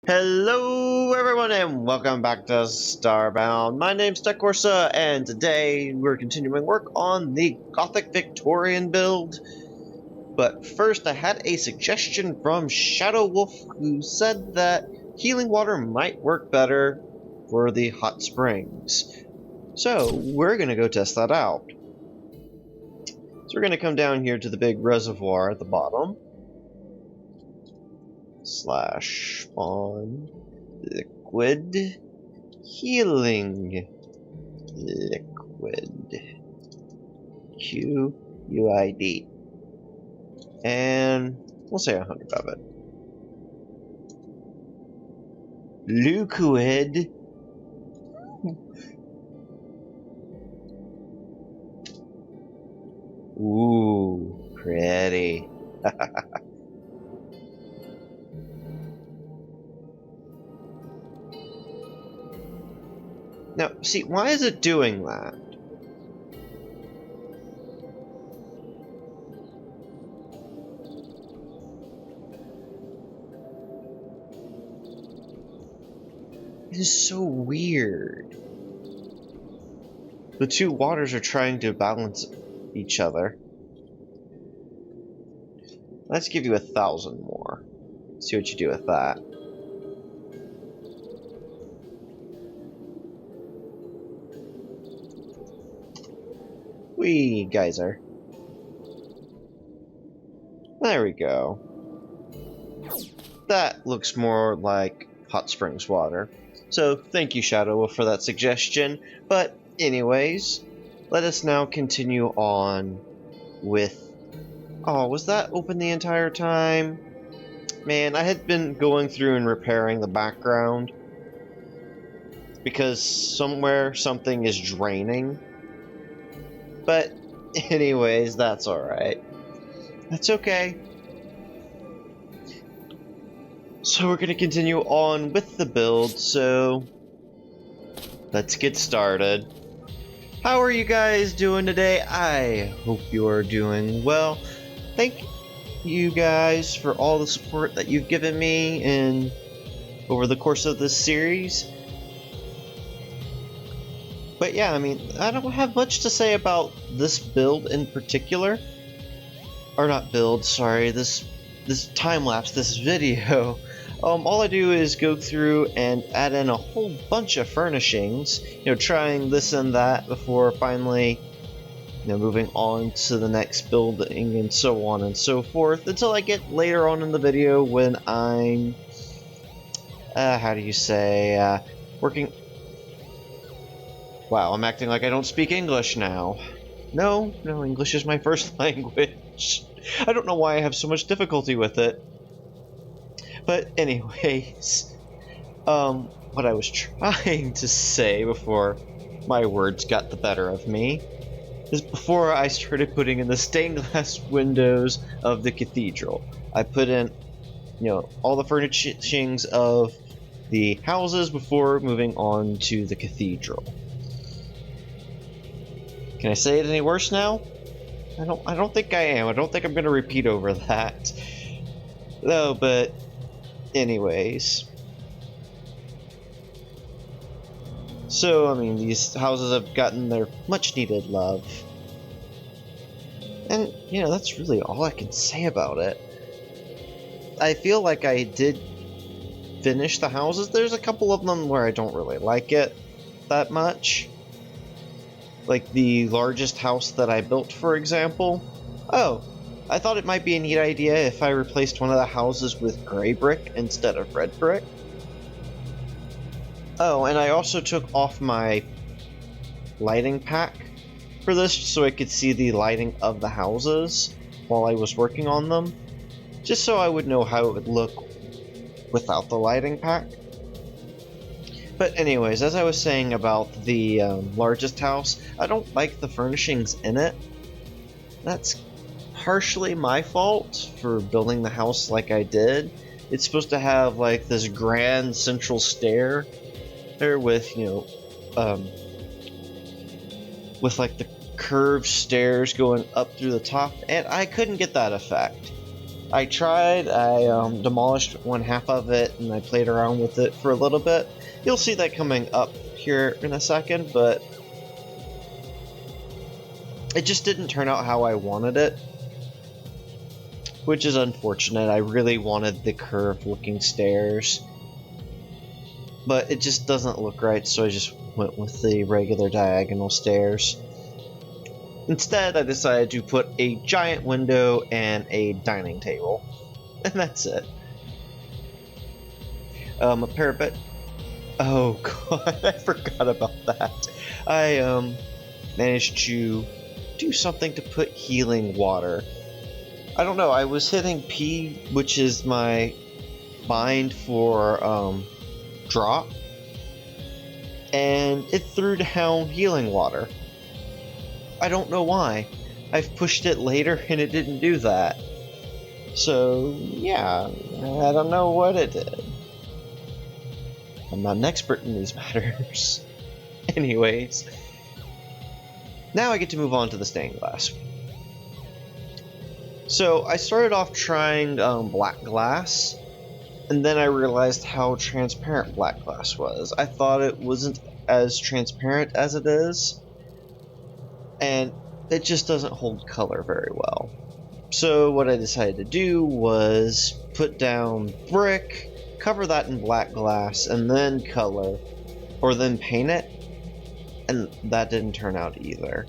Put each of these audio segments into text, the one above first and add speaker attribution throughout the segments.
Speaker 1: Hello everyone and welcome back to Starbound. My name's Corsa and today we're continuing work on the Gothic Victorian build. But first I had a suggestion from Shadow Wolf who said that healing water might work better for the hot springs. So we're going to go test that out. So we're going to come down here to the big reservoir at the bottom. Slash spawn liquid healing liquid QUID, and we'll say 100 of it. Liquid. Ooh, pretty. Now, see, why is it doing that? It is so weird. The two waters are trying to balance each other. Let's give you 1,000 more. See what you do with that. Whee, geyser. There we go. That looks more like hot springs water. So thank you, Shadow Wolf, for that suggestion. But anyways, let us now continue on with... Oh, was that open the entire time? Man, I had been going through and repairing the background because somewhere something is draining. But anyways, that's alright. That's okay. So we're going to continue on with the build, so let's get started. How are you guys doing today? I hope you are doing well. Thank you guys for all the support that you've given me in over the course of this series. But yeah, I mean, I don't have much to say about this build in particular. Or not build, sorry, this time-lapse, this video. All I do is go through and add in a whole bunch of furnishings, trying this and that before finally, moving on to the next building and so on and so forth, until I get later on in the video when I'm, how do you say, working... Wow, I'm acting like I don't speak English now. No, English is my first language. I don't know why I have so much difficulty with it. But anyways, what I was trying to say before my words got the better of me is before I started putting in the stained glass windows of the cathedral. I put in, all the furnishings of the houses before moving on to the cathedral. Can I say it any worse now? I don't think I am. I don't think I'm going to repeat over that. No, but anyways. So, I mean, these houses have gotten their much needed love. And, that's really all I can say about it. I feel like I did finish the houses. There's a couple of them where I don't really like it that much. Like the largest house that I built, for example. Oh, I thought it might be a neat idea if I replaced one of the houses with gray brick instead of red brick. Oh, and I also took off my lighting pack for this so I could see the lighting of the houses while I was working on them. Just so I would know how it would look without the lighting pack. But anyways, as I was saying about the largest house, I don't like the furnishings in it. That's partially my fault for building the house like I did. It's supposed to have like this grand central stair there with, with like the curved stairs going up through the top, and I couldn't get that effect. I tried, I demolished one half of it, and I played around with it for a little bit. You'll see that coming up here in a second, but it just didn't turn out how I wanted it, which is unfortunate. I really wanted the curved looking stairs, but it just doesn't look right, so I just went with the regular diagonal stairs. Instead, I decided to put a giant window and a dining table, and that's it. A parapet. Oh god, I forgot about that. I managed to do something to put healing water. I don't know, I was hitting P, which is my bind for drop, and it threw down healing water. I don't know why. I've pushed it later and it didn't do that. So, yeah, I don't know what it did. I'm not an expert in these matters. Anyways, now I get to move on to the stained glass. So, I started off trying black glass, and then I realized how transparent black glass was. I thought it wasn't as transparent as it is, and it just doesn't hold color very well. So what I decided to do was put down brick, cover that in black glass, and then color, or then paint it, and that didn't turn out either.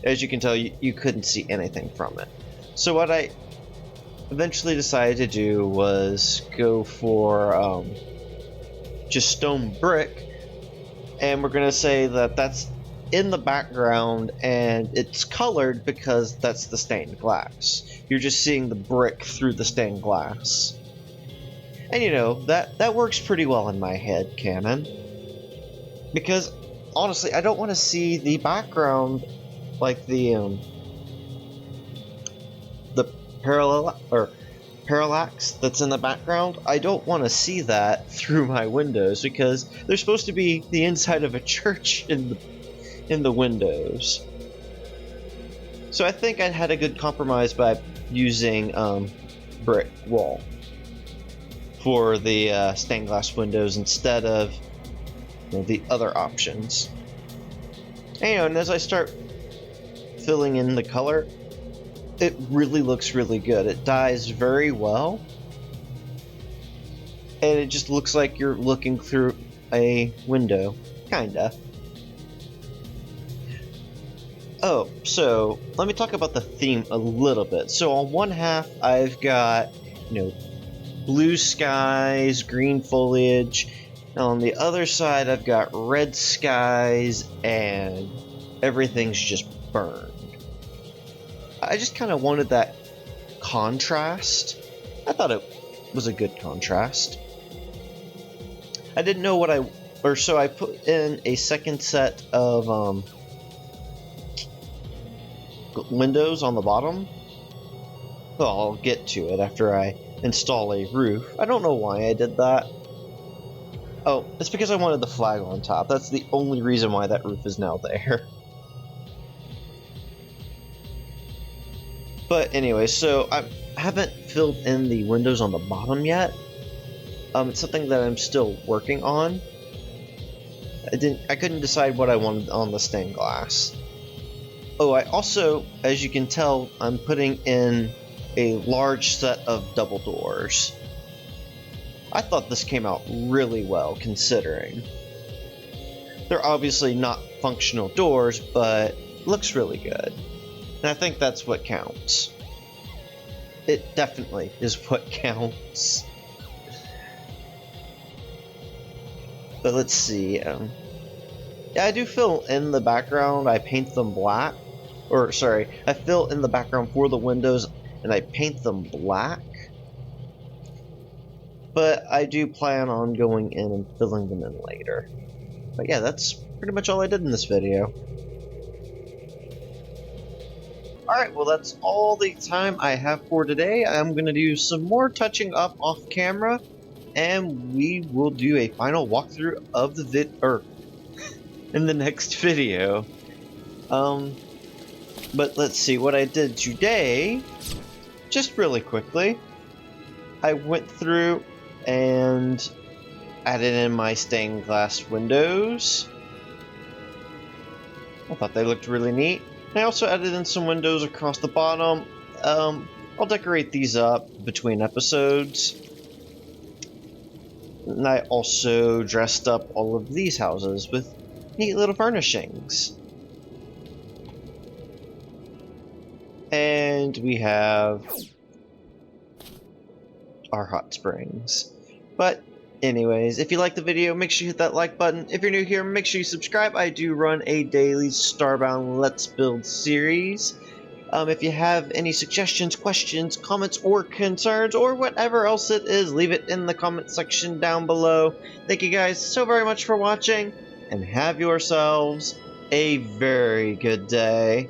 Speaker 1: As you can tell, you couldn't see anything from it. So what I eventually decided to do was go for just stone brick, and we're going to say that that's in the background and it's colored because that's the stained glass. You're just seeing the brick through the stained glass. And you know, that works pretty well in my head canon. Because honestly, I don't want to see the background, like the parallax that's in the background. I don't want to see that through my windows because there's supposed to be the inside of a church in the windows. So I think I had a good compromise by using brick wall for the stained glass windows instead of the other options. And as I start filling in the color, it really looks really good. It dyes very well, and it just looks like you're looking through a window, kinda. Oh, so let me talk about the theme a little bit. So on one half, I've got, blue skies, green foliage. And on the other side, I've got red skies, and everything's just burned. I just kind of wanted that contrast. I thought it was a good contrast. I didn't know what so I put in a second set of windows on the bottom. Well, I'll get to it after I install a roof. I don't know why I did that. Oh, it's because I wanted the flag on top. That's the only reason why that roof is now there. But anyway, so I haven't filled in the windows on the bottom yet. It's something that I'm still working on. I couldn't decide what I wanted on the stained glass. Oh, I also, as you can tell, I'm putting in a large set of double doors. I thought this came out really well, considering. They're obviously not functional doors, but looks really good. And I think that's what counts. It definitely is what counts. But let's see. Yeah, I do fill in the background. I paint them black. Or, sorry, I fill in the background for the windows and I paint them black. But I do plan on going in and filling them in later. But yeah, that's pretty much all I did in this video. Alright, well that's all the time I have for today. I'm going to do some more touching up off camera, and we will do a final walkthrough of the in the next video. But let's see, what I did today just really quickly, I went through and added in my stained glass windows. I thought they looked really neat. I also added in some windows across the bottom. I'll decorate these up between episodes. And I also dressed up all of these houses with neat little furnishings. And we have our hot springs. But anyways, if you like the video, make sure you hit that like button. If you're new here, make sure you subscribe. I do run a daily Starbound Let's Build series. If you have any suggestions, questions, comments, or concerns, or whatever else it is, leave it in the comment section down below. Thank you guys so very much for watching, and have yourselves a very good day.